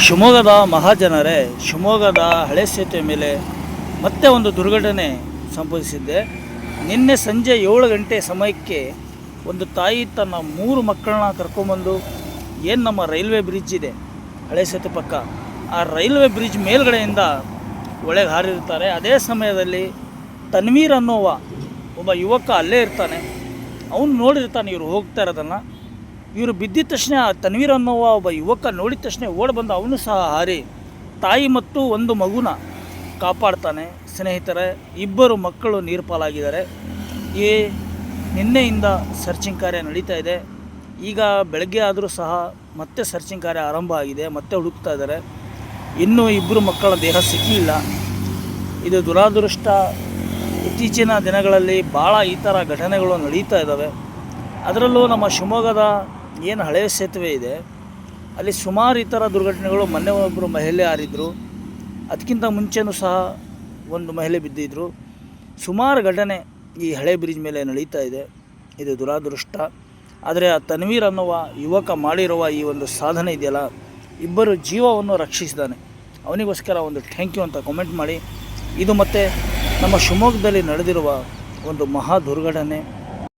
ಶಿವಮೊಗ್ಗದ ಮಹಾಜನರೇ, ಶಿವಮೊಗ್ಗದ ಹಳೆ ಸೇತುವೆ ಮೇಲೆ ಮತ್ತೆ ಒಂದು ದುರ್ಘಟನೆ ಸಂಭವಿಸಿದ್ದೆ. ನಿನ್ನೆ ಸಂಜೆ 7 ಗಂಟೆ ಸಮಯಕ್ಕೆ ಒಂದು ತಾಯಿ ತನ್ನ 3 ಮಕ್ಕಳನ್ನ ಕರ್ಕೊಂಬಂದು ಏನು ನಮ್ಮ ರೈಲ್ವೆ ಬ್ರಿಡ್ಜ್ ಇದೆ ಹಳೆ ಸೇತುವೆ ಪಕ್ಕ, ಆ ರೈಲ್ವೆ ಬ್ರಿಡ್ಜ್ ಮೇಲ್ಗಡೆಯಿಂದ ಒಳಗೆ ಹಾರಿರ್ತಾರೆ. ಅದೇ ಸಮಯದಲ್ಲಿ ತನ್ವೀರ್ ಅನ್ನೋವ ಒಬ್ಬ ಯುವಕ ಅಲ್ಲೇ ಇರ್ತಾನೆ. ಅವನು ನೋಡಿರ್ತಾನೆ ಇವರು ಹೋಗ್ತಾ ಇರೋದನ್ನು. ಇವರು ಬಿದ್ದಿದ ತಕ್ಷಣ ತನ್ವೀರ್ ಅನ್ನೋವ ಒಬ್ಬ ಯುವಕ ನೋಡಿದ ತಕ್ಷಣ ಓಡಿ ಬಂದು ಅವನು ಸಹ ಹಾರಿ ತಾಯಿ ಮತ್ತು ಒಂದು ಮಗುನ ಕಾಪಾಡ್ತಾನೆ. ಸ್ನೇಹಿತರೆ, 2 ಮಕ್ಕಳು ನೀರು ಪಾಲಾಗಿದ್ದಾರೆ. ಈ ನಿನ್ನೆಯಿಂದ ಸರ್ಚಿಂಗ್ ಕಾರ್ಯ ನಡೀತಾ ಇದೆ. ಈಗ ಬೆಳಗ್ಗೆ ಆದರೂ ಸಹ ಮತ್ತೆ ಸರ್ಚಿಂಗ್ ಕಾರ್ಯ ಆರಂಭ ಆಗಿದೆ, ಮತ್ತೆ ಹುಡುಕ್ತಾ ಇದ್ದಾರೆ. ಇನ್ನೂ 2 ಮಕ್ಕಳ ದೇಹ ಸಿಕ್ಕಿಲ್ಲ. ಇದು ದುರಾದೃಷ್ಟ. ಇತ್ತೀಚಿನ ದಿನಗಳಲ್ಲಿ ಭಾಳ ಈ ಥರ ಘಟನೆಗಳು ನಡೀತಾ ಇದ್ದಾವೆ. ಅದರಲ್ಲೂ ನಮ್ಮ ಶಿವಮೊಗ್ಗದ ಏನು ಹಳೆಯ ಸೇತುವೆ ಇದೆ ಅಲ್ಲಿ ಸುಮಾರು ಈ ಥರ ದುರ್ಘಟನೆಗಳು. ಮೊನ್ನೆ ಒಬ್ಬರು ಮಹಿಳೆ ಹಾರಿದ್ರು, ಅದಕ್ಕಿಂತ ಮುಂಚೆನೂ ಸಹ ಒಂದು ಮಹಿಳೆ ಬಿದ್ದಿದ್ರು. ಸುಮಾರು ಘಟನೆ ಈ ಹಳೆ ಬ್ರಿಡ್ಜ್ ಮೇಲೆ ನಡೀತಾ ಇದೆ. ಇದು ದುರಾದೃಷ್ಟ. ಆದರೆ ಆ ತನ್ವೀರ್ ಅನ್ನುವ ಯುವಕ ಮಾಡಿರುವ ಈ ಒಂದು ಸಾಧನೆ ಇದೆಯಲ್ಲ, 2 ಜೀವವನ್ನು ರಕ್ಷಿಸಿದ್ದಾನೆ. ಅವನಿಗೋಸ್ಕರ ಒಂದು ಥ್ಯಾಂಕ್ ಯು ಅಂತ ಕಾಮೆಂಟ್ ಮಾಡಿ. ಇದು ಮತ್ತು ನಮ್ಮ ಶಿವಮೊಗ್ಗದಲ್ಲಿ ನಡೆದಿರುವ ಒಂದು ಮಹಾ ದುರ್ಘಟನೆ.